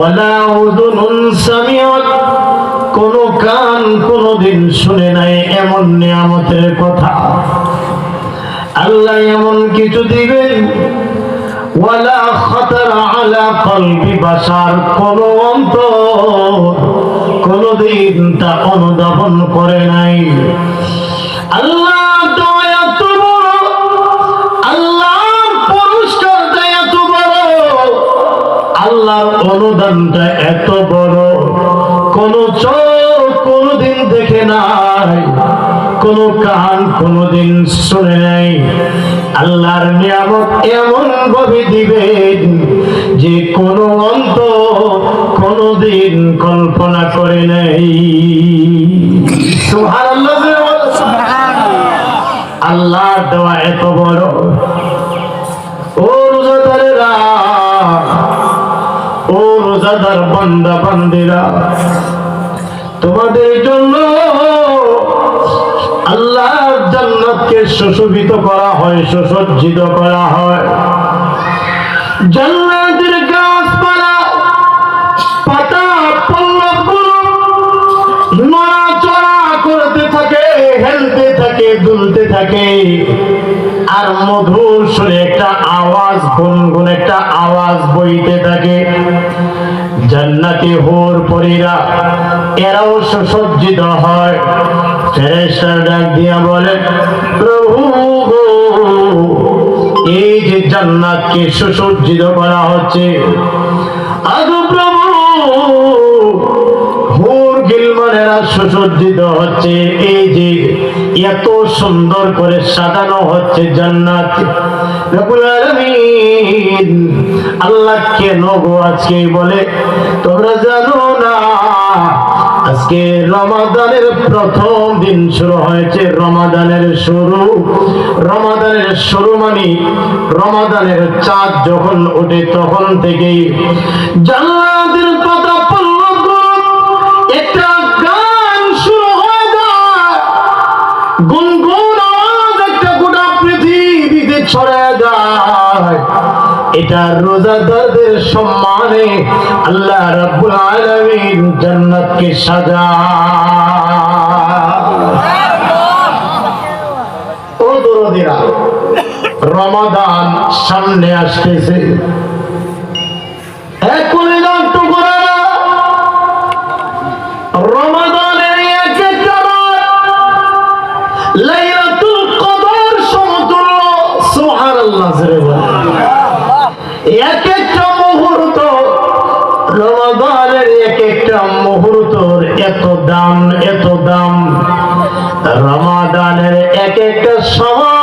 ওয়ালা উযুনুন সামিআত, কোন কান কোনদিন শুনে নাই এমন নিয়ামতের কথা। আল্লাহ এমন কিছু দিবেন, ওয়ালা খাতারা আলা কলবি বাশার, কোন অন্তর কোনদিন তা অনুধাবন করে নাই। আল্লাহ এত বড়, আল্লাহর পুরস্কারটা এত বড়, আল্লাহর অনুদানটা এত বড়, কোন চোখ কোনদিন দেখে নাই, কোন কান কোনদিন শুনে নাই। আল্লাহর নিয়ামত এমন ভাবে দিবেন যে কোন অন্তর কোনদিন কল্পনা করে নাই। সুবহানাল্লাহ। আল্লাহর দেওয়া এত বড়। ও রোজাদারেরা, ও রোজাদার বান্দা বান্দিরা, তোমাদের জন্য আল্লাহর জান্নাতকে সুশোভিত করা হয়, সুসজ্জিত করা হয়। জান্নাতের গাছপালা, পাতা পল্লবগুলো নড়াচড়া করতে থাকে, হেলতে থাকে, দুলতে থাকে, আর মধুর সুরে একটা আওয়াজ, গুনগুন একটা আওয়াজ বইতে থাকে। জান্নাতি হুর পরীরা এরাও সুসজ্জিত হয়। ফেরেশতারা ডাক দিয়া বলে, প্রভু গো, এই যে জান্নাতকে সুসজ্জিত করা হচ্ছে, আদো প্রভু, হুর গিলমানেরা সুসজ্জিত হচ্ছে, এই যে এত সুন্দর করে সাজানো হচ্ছে জান্নাত, রব্বুল আলামিন আল্লাহ কেন গো আজকে বলে, তোমরা জানো না আজকে রমাদানের প্রথম দিন শুরু হয়েছে। রমাদানের শুরু মানে রমাদানের চাঁদ যখন ওঠে তখন থেকেই জান্নাতের পাতা পল্লবগুলো একটা গান শুরু হয়ে যায়, গুনগুন আওয়াজ একটা গোটা পৃথিবীতে ছড়িয়ে যায়। এটা রোজাদারদের সম্মানে আল্লাহ রাব্বুল আলামিন জান্নাতকে সাজায়। ও দরদিরা, রমাদান সামনে আসতেছে। এখনই একটু করে রমাদানের এক একটা রাত লাইলাতুল কদর সমতুল্য। সুবহানাল্লাহ। এক একটা মুহূর্ত, রমাদানের এক একটা মুহূর্তর এত দাম, এত দাম। রমাদানের এক একটা সময়